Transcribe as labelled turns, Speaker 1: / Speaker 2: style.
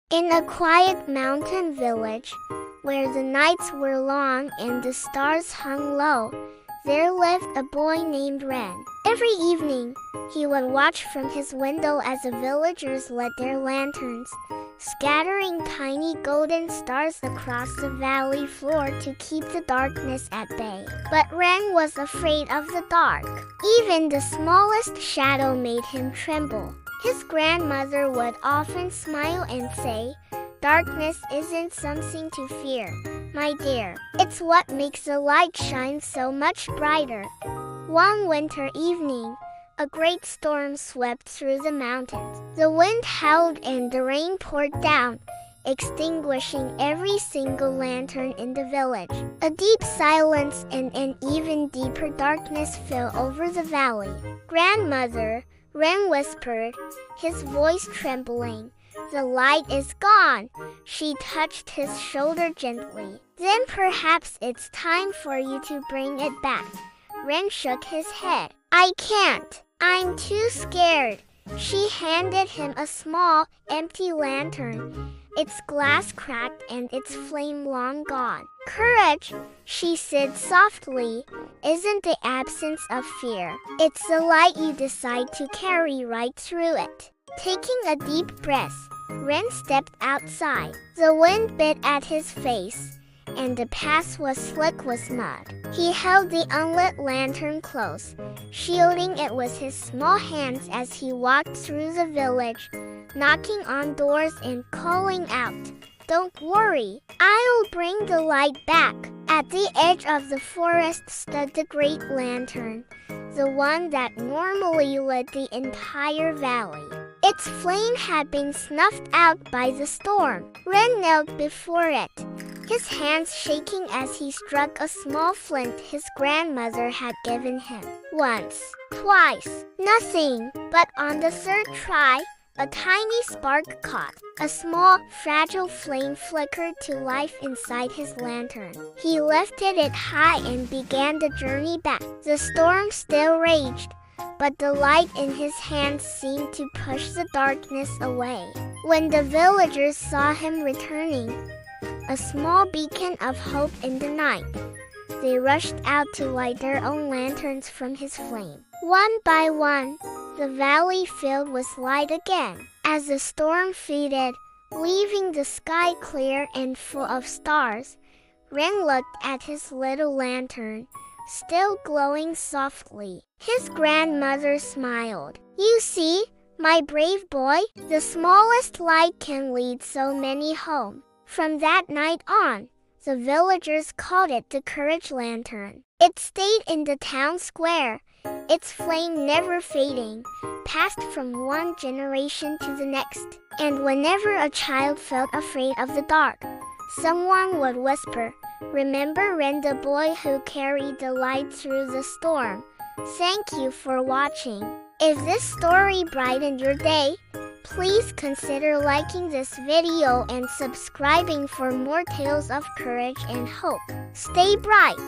Speaker 1: In a quiet mountain village, where the nights were long and the stars hung low, there lived a boy named Ren. Every evening, he would watch from his window as the villagers lit their lanterns, scattering tiny golden stars across the valley floor to keep the darkness at bay. But Ren was afraid of the dark. Even the smallest shadow made him tremble. His grandmother would often smile and say, "Darkness isn't something to fear, my dear. It's what makes the light shine so much brighter." One winter evening, a great storm swept through the mountains. The wind howled and the rain poured down, extinguishing every single lantern in the village. A deep silence and an even deeper darkness fell over the valley. "Grandmother," Ren whispered, his voice trembling, "the light is gone." She touched his shoulder gently. "Then perhaps it's time for you to bring it back." Ren shook his head. "I can't. I'm too scared." She handed him a small, empty lantern, its glass cracked and its flame long gone. "Courage," she said softly, "isn't the absence of fear. It's the light you decide to carry right through it." Taking a deep breath, Ren stepped outside. The wind bit at his face, and the path was slick with mud. He held the unlit lantern close, shielding it with his small hands as he walked through the village, knocking on doors and calling out, "Don't worry, I'll bring the light back." At the edge of the forest stood the great lantern, the one that normally lit the entire valley. Its flame had been snuffed out by the storm. Ren knelt before it, his hands shaking as he struck a small flint his grandmother had given him. Once, twice, nothing, but on the third try, a tiny spark caught. A small, fragile flame flickered to life inside his lantern. He lifted it high and began the journey back. The storm still raged, but the light in his hands seemed to push the darkness away. When the villagers saw him returning, a small beacon of hope in the night, they rushed out to light their own lanterns from his flame. One by one, the valley filled with light again. As the storm faded, leaving the sky clear and full of stars, Ren looked at his little lantern, still glowing softly. His grandmother smiled. "You see, my brave boy, the smallest light can lead so many home." From that night on, the villagers called it the Courage Lantern. It stayed in the town square, its flame never fading, passed from one generation to the next. And whenever a child felt afraid of the dark, someone would whisper, "Remember Ren, the boy who carried the light through the storm." Thank you for watching. If this story brightened your day, please consider liking this video and subscribing for more tales of courage and hope. Stay bright!